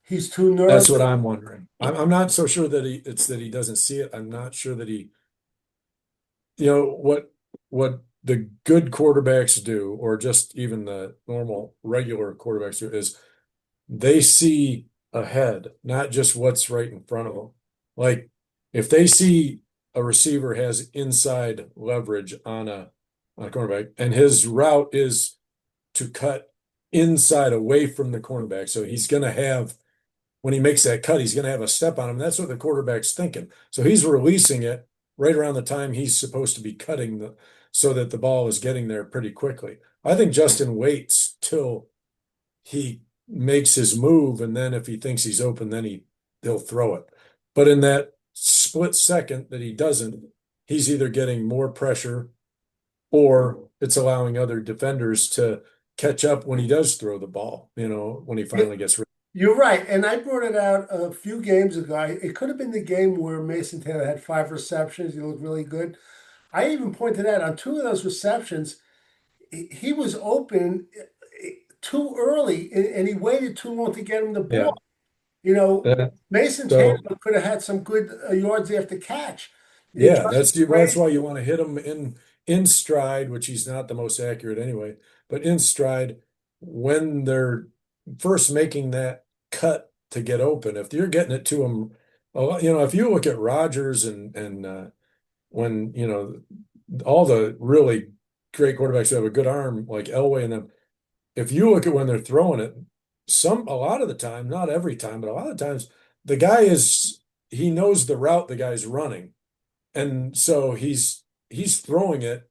He's too that's nervous. what I'm wondering. I'm not so sure that it's that he doesn't see it. I'm not sure that he, what the good quarterbacks do, or just even the normal regular quarterbacks do, is they see ahead, not just what's right in front of them. Like if they see a receiver has inside leverage on a cornerback, and his route is to cut inside away from the cornerback, so he's going to have when he makes that cut, he's going to have a step on him. That's what the quarterback's thinking. So he's releasing it right around the time he's supposed to be cutting so that the ball is getting there pretty quickly. I think Justin waits till he makes his move, and then if he thinks he's open, then he'll throw it. But in that split second that he doesn't, he's either getting more pressure or it's allowing other defenders to catch up when he does throw the ball, when he finally gets rid. You're right, and I brought it out a few games ago. It could have been the game where Mason Taylor had 5 receptions. He looked really good. I even pointed out on two of those receptions, he was open too early, and he waited too long to get him the Yeah. ball. You know, Uh, Mason Taylor so could have had some good yards after catch. yeah, Justin that's Gray, why you want to hit him in stride, which he's not the most accurate anyway, but in stride when they're first making that cut to get open. If you're getting it to him, if you look at Rodgers and when all the really great quarterbacks who have a good arm like Elway and them, if you look at when they're throwing it, a lot of the time, not every time, but a lot of times, the guy he knows the route the guy's running. And so he's throwing it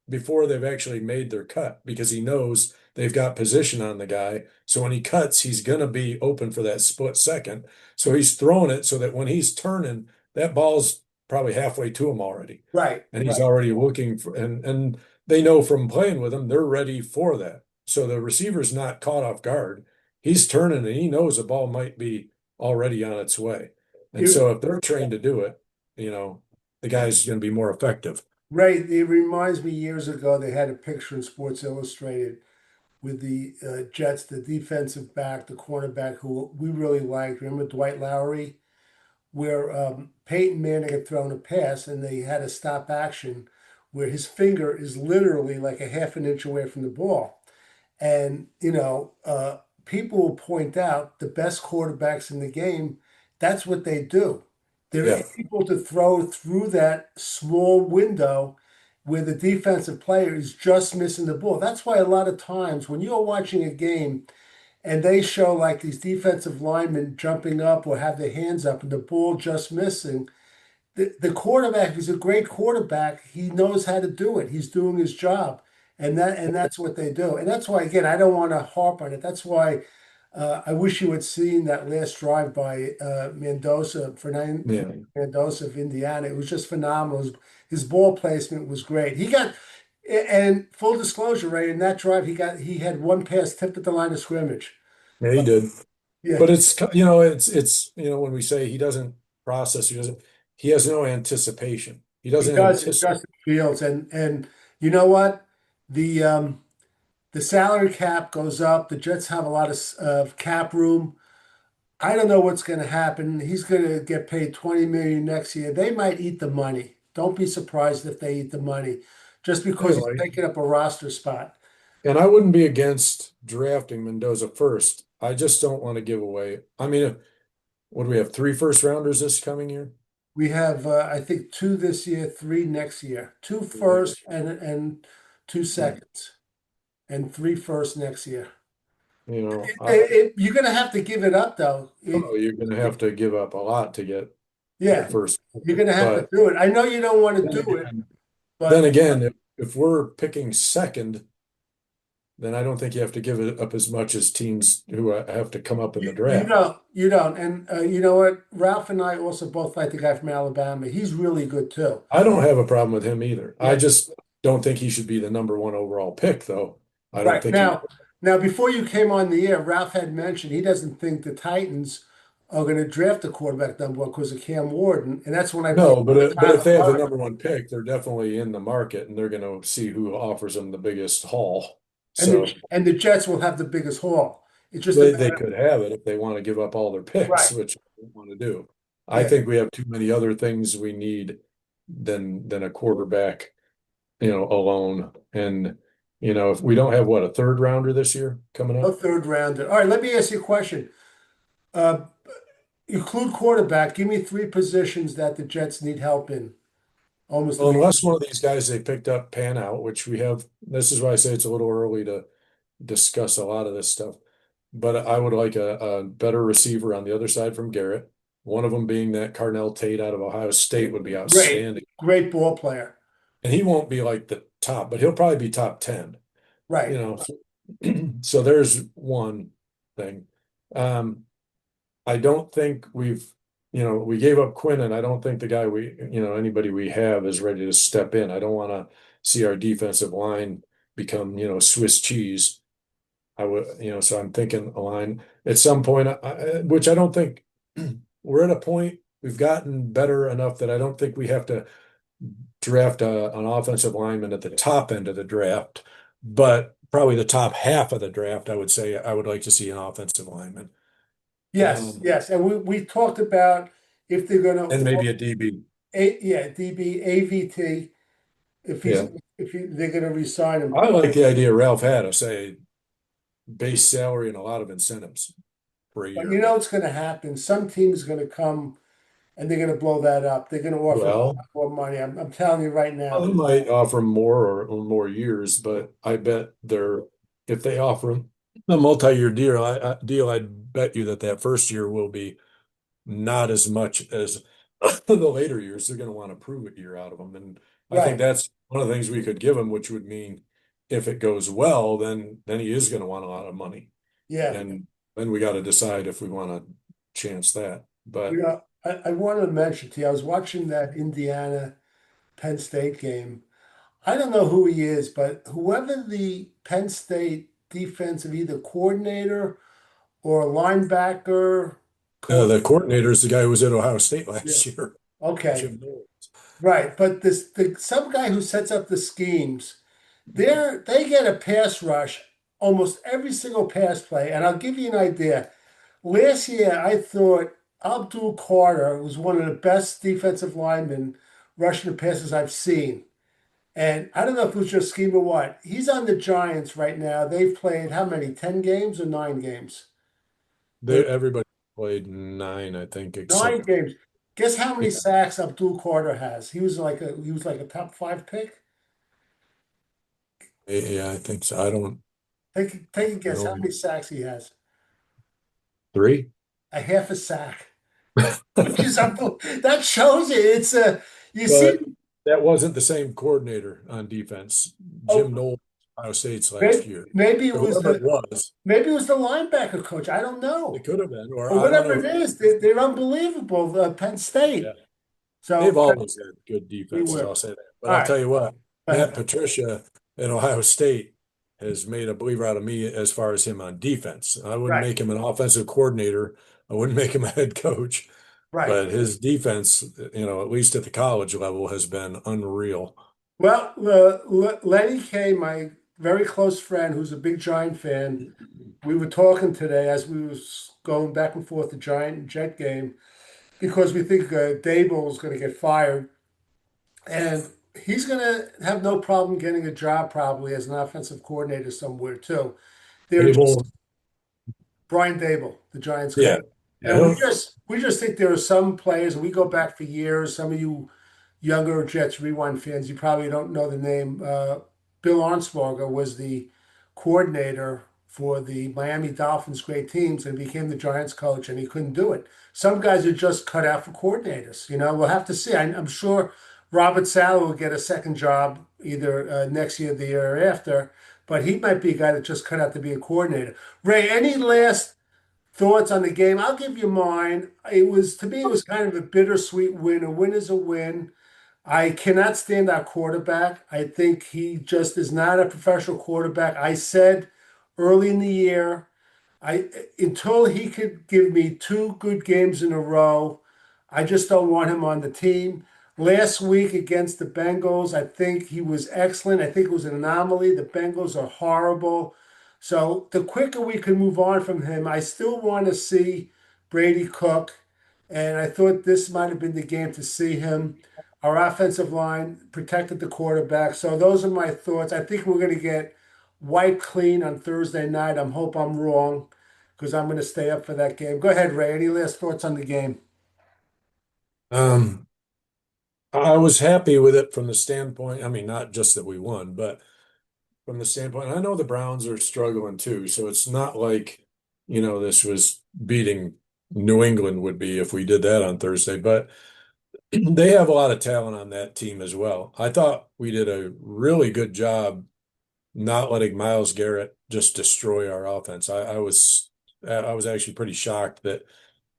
before they've actually made their cut because he knows they've got position on the guy. So when he cuts, he's going to be open for that split second. So he's throwing it so that when he's turning, that ball's probably halfway to him already. right, And he's right. already looking for, and they know from playing with him, they're ready for that. So the receiver's not caught off guard. He's turning and he knows the ball might be already on its way. And You, so if they're trained to do it, you know, the guy's going to be more effective. right. It reminds me years ago they had a picture in Sports Illustrated with the Jets, the defensive back, the cornerback who we really liked. Remember Dwight Lowery, where Peyton Manning had thrown a pass and they had a stop action where his finger is literally like a half an inch away from the ball. And, people will point out the best quarterbacks in the game, that's what they do. They're Yeah. able to throw through that small window where the defensive player is just missing the ball. That's why a lot of times when you're watching a game and they show like these defensive linemen jumping up or have their hands up and the ball just missing, the quarterback is a great quarterback. He knows how to do it. He's doing his job. And that's what they do. And that's why, again, I don't want to harp on it. That's why I wish you had seen that last drive by Fernando Yeah. Mendoza of Indiana. It was just phenomenal. His ball placement was great. And full disclosure, Ray, in that drive, he had one pass tipped at the line of scrimmage. Yeah, he But did. yeah, But it's when we say he doesn't process, he has no anticipation. He he doesn't does in anticipate. Justin Fields. And you know what? The salary cap goes up. The Jets have a lot of cap room. I don't know what's going to happen. He's going to get paid 20 million next year. They might eat the money. Don't be surprised if they eat the money just because he's Anyway, taking up a roster spot. and I wouldn't be against drafting Mendoza first. I just don't want to give away. I mean, what do we have? 3 first rounders this coming year? We have, I think, two this year, three next year, two Yeah. first and two seconds, and three first next year. You know, You're going to have to give it up, though. you're going to have to give up a lot to get the Yeah, first you're pick. going to have to But do it. I know you don't want to then do it, again, then but again, if we're picking second, then I don't think you have to give it up as much as teams who have to come up in the you draft. don't. You don't. And you know what? Ralph and I also both like the guy from Alabama. He's really good too. I don't have a problem with him either. I Yeah. just don't think he should be the number one overall pick, though. I don't Right. think he. Now, before you came on the air, Ralph had mentioned he doesn't think the Titans are going to draft a quarterback number one because of Cam Ward, and that's when I brought No, up but if Kyler they have the Murray. number one pick, they're definitely in the market, and they're going to see who offers them the biggest haul. And So the Jets will have the biggest haul. It's just a they matter. could have it if they want to give up all their picks, Right. which they don't want to do. I Yeah. think we have too many other things we need than a quarterback, alone. And if we don't have what, a third rounder this year coming No up. third rounder. All right. Let me ask you a question. Uh, Include quarterback. Give me three positions that the Jets need help in. Almost Well, immediately. unless one of these guys they picked up pan out, which we have, this is why I say it's a little early to discuss a lot of this stuff. But I would like a better receiver on the other side from Garrett. One of them being that Carnell Tate out of Ohio State would be Great, outstanding. great ball player. And he won't be like the top, but he'll probably be top 10, you Right. know. So there's one thing. Um, I don't think we gave up Quinn, and I don't think the guy anybody we have is ready to step in. I don't want to see our defensive line become, Swiss cheese. I would, so I'm thinking a line at some point, which I don't think we're at a point we've gotten better enough that I don't think we have to draft an offensive lineman at the top end of the draft, but probably the top half of the draft, I would say I would like to see an offensive lineman. Yes, Um, yes. And we talked about if they're going and maybe to, a DB. yeah, DB, AVT, if he's, Yeah. they're going to resign him. I like the idea Ralph had of say base salary and a lot of incentives for a But you year. know what's going to happen? Some team is going to come and they're going to blow that up. They're going to offer Well, more money. I'm telling you right well, now. they might offer more or more years, but I bet if they offer them a multi-year deal, I'd bet you that first year will be not as much as the later years. They're going to want to prove it year out of them. And I think Right. that's one of the things we could give him, which would mean if it goes well, then he is going to want a lot of money. Yeah. And then we got to decide if we want to chance that. You But know, I want to mention to you, I was watching that Indiana Penn State game. I don't know who he is, but whoever the Penn State defensive either coordinator or linebacker coach. the coordinator is the guy who was at Ohio State Yeah. last year, Okay. Jim Knowles. Right. But some guy who sets up the schemes, they get a pass rush almost every single pass play. And I'll give you an idea. Last year, I thought Abdul Carter was one of the best defensive linemen rushing the passes I've seen. And I don't know if it was just scheme or what. He's on the Giants right now. They've played how many? 10 games or 9 games? They Everybody played nine, I think, nine except games. Guess how many yeah, sacks Abdul Carter has? He was like a top five pick. yeah, I think so. I don't Take a guess how know. many sacks he has. Three? A half a sack, which is that shows you it's a you see. But that wasn't the same coordinator on defense. Jim Oh, Knowles, Ohio State's last maybe, year. maybe it Or was whoever the it was, maybe it was the linebacker coach. I don't it know, could have been, or or I don't whatever know it if is. They're unbelievable. Penn yeah. State. They've So always had good we defenses, were I'll say that. But all I'll right. tell you what, Matt Uh, Patricia at Ohio State has made a believer out of me as far as him on defense. I wouldn't right, make him an offensive coordinator. I wouldn't make him a head coach. right. But his defense, at least at the college level, has been unreal. Well, Lenny Kay, my very close friend, who's a big Giant fan, we were talking today as we was going back and forth the Giant and Jet game because we think Dable is going to get fired. And he's going to have no problem getting a job probably as an offensive coordinator somewhere too. They're Abel, just Brian Dable, the Giants yeah, coach. And Yeah. we just think there are some players, and we go back for years. Some of you younger Jets Rewind fans, you probably don't know the name. Bill Arnsparger was the coordinator for the Miami Dolphins great teams and became the Giants coach, and he couldn't do it. Some guys are just cut out for coordinators. We'll have to see. I'm sure Robert Saleh will get a second job either next year, the year after, but he might be a guy that just cut out to be a coordinator. Ray, any last thoughts on the game? I'll give you mine. To me, it was kind of a bittersweet win. A win is a win. I cannot stand our quarterback. I think he just is not a professional quarterback. I said early in the year, I until he could give me two good games in a row, I just don't want him on the team. Last week against the Bengals, I think he was excellent. I think it was an anomaly. The Bengals are horrible. So the quicker we can move on from him, I still want to see Brady cook. And I thought this might have been the game to see him. Our offensive line protected the quarterback. So those are my thoughts. I think we're going to get wiped clean on Thursday night. I hope I'm wrong because I'm going to stay up for that game. Go ahead, Ray. Any last thoughts on the game? Um, I was happy with it from the standpoint, I mean, not just that we won, but from the standpoint, I know the Browns are struggling too, so it's not like, this was beating New England would be if we did that on Thursday, but they have a lot of talent on that team as well. I thought we did a really good job not letting Miles Garrett just destroy our offense. I was actually pretty shocked that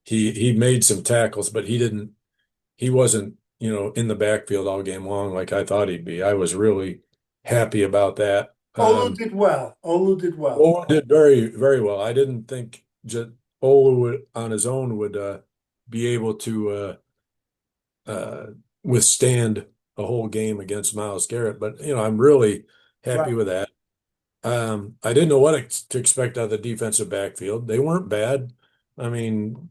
he made some tackles, but he wasn't, in the backfield all game long like I thought he'd be. I was really happy about that. Olu did well. Olu did well. Olu did very, very well. I didn't think just Olu on his own would be able to uh, withstand a whole game against Miles Garrett, but I'm really happy Right. with that. I didn't know what to expect out of the defensive backfield. They weren't bad. I mean,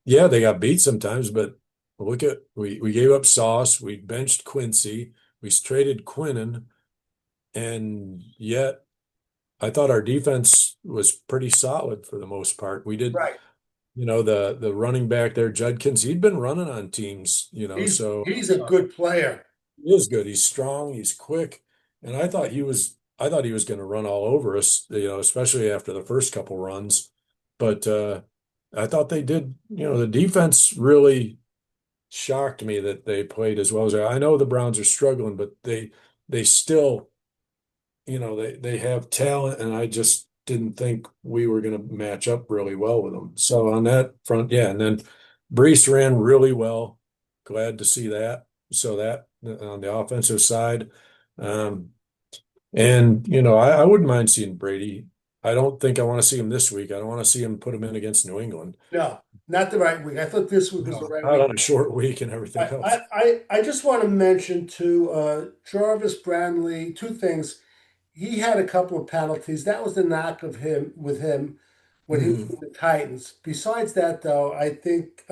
yeah, they got beat sometimes, but look at we gave up Sauce, we benched Quincy, we traded Quinnen, and yet I thought our defense was pretty solid for the most part. We did, Right. the running back there, Judkins, he'd been running on teams, so He's a good player. he is good. He's strong, he's quick, and I thought he was going to run all over us, especially after the first couple runs. But I thought they did, the defense really shocked me that they played as well as I know the Browns are struggling, but they still, they have talent, and I just didn't think we were going to match up really well with them. So on that front, yeah, and then Brees ran really well. Glad to see that. So that on the offensive side, um, and I wouldn't mind seeing Brady. I don't think I want to see him this week. I don't want to see him put him in against New England. No, not the right week. I thought this week was the No, right not week. on a short week and everything I, else. I, I just want to mention to Jarvis Brandley two things. He had a couple of penalties. That was the knock of him with him when he was Mhm. with the Titans. Besides that, though, I think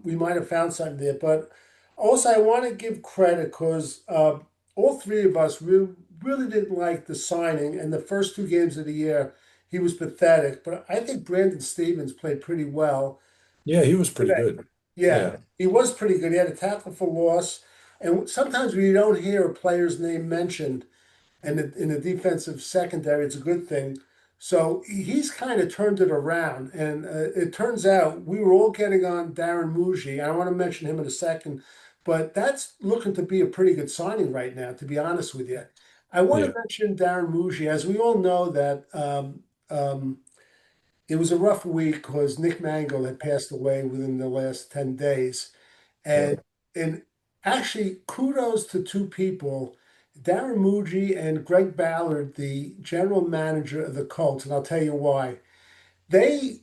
we might have found something there. But also, I want to give credit because all three of us really didn't like the signing. And the first two games of the year, he was pathetic. But I think Brandon Stevens played pretty well. Yeah, he was pretty Today. good. Yeah, Yeah, he was pretty good. He had a tackle for loss. And sometimes we don't hear a player's name mentioned and in the defensive secondary, it's a good thing. So he's kind of turned it around, and it turns out we were all getting on Darren Muji. I want to mention him in a second, but that's looking to be a pretty good signing right now, to be honest with you. I want to yeah, mention Darren Muji, as we all know that it was a rough week because Nick Mangold had passed away within the last 10 days. yeah, And actually, kudos to two people, Darren Muji and Greg Ballard, the general manager of the Colts, and I'll tell you why. They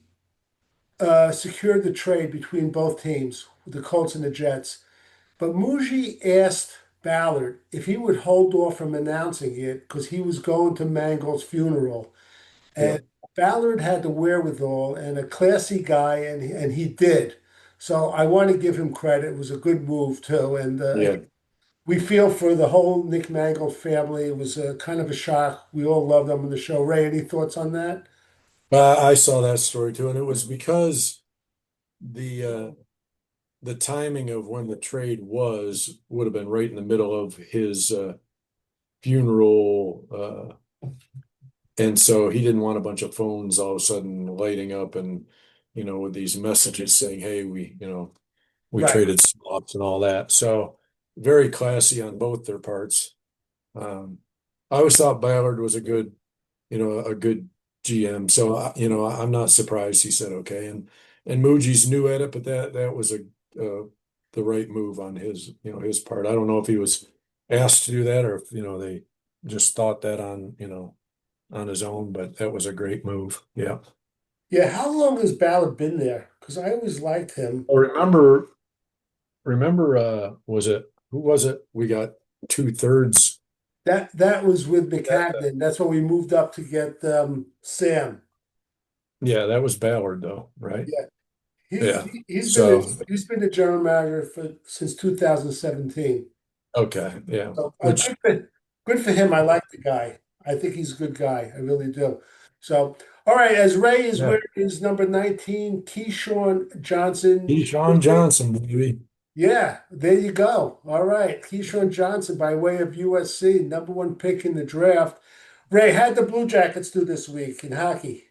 secured the trade between both teams, the Colts and the Jets. But Muji asked Ballard if he would hold off from announcing it because he was going to Mangold's funeral. yeah, And Ballard had the wherewithal and a classy guy, and he did. So I want to give him credit. It was a good move too, and yeah. we feel for the whole Nick Mangold family. It was a kind of a shock. We all love them on the show. Ray, any thoughts on that? I saw that story too, and it was because the timing of when the trade would have been right in the middle of his funeral. And so he didn't want a bunch of phones all of a sudden lighting up and, with these messages saying, hey, we Right. traded swaps and all that. So very classy on both their parts. Um, I always thought Ballard was a good GM. So, I'm not surprised he said okay. And Muji's new at it, but that was the right move on his part. I don't know if he was asked to do that or if, they just thought that on his own, but that was a great move. Yeah. Yeah, how long has Ballard been there? Because I always liked him. Well, remember, who was it? We got 2/3. That was with McCagnon. That's when we moved up to get Sam. Yeah, that was Ballard though, right? Yeah, Yeah. he's been So, he's been the general manager since 2017. okay. Yeah. So Which good for him. I like the guy. I think he's a good guy. I really do. So all right, as Ray is Yeah. wearing his number 19, Keyshawn Johnson. Keyshawn Johnson, baby. Yeah, there you go. All right, Keyshawn Johnson by way of USC, number one pick in the draft. Ray, how'd the Blue Jackets do this week in hockey?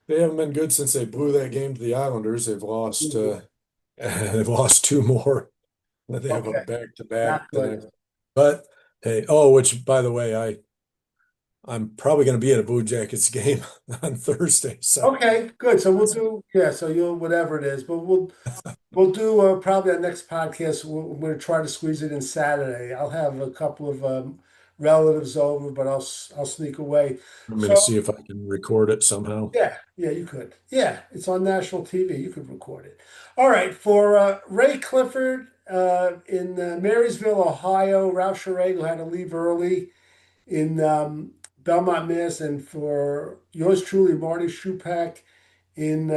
They haven't been good since they blew that game to the Islanders. They've lost Mhm. they've lost two more. They have a Okay, back to back not the good. next. But hey, oh, which by the way, I'm probably going to be at a Blue Jackets game on Thursday. So Okay, good. So we'll do, yeah, so you'll whatever it is, but we'll do probably our next podcast. We're going to try to squeeze it in Saturday. I'll have a couple of relatives over, but I'll sneak away. I'm going to So see if I can record it somehow. yeah, you could. Yeah, it's on national TV. You could record it. All right, for Ray Clifford in Marysville, Ohio, Ralph Schrager had to leave early in Belmont, Mass, and for yours truly, Marty Schupak in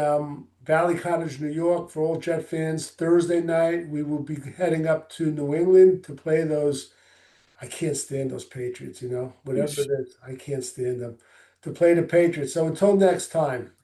Valley Cottage, New York. For all Jet fans, Thursday night we will be heading up to New England to play those. I can't stand those Patriots, whatever it is, I can't stand them. To play the Patriots. So until next time.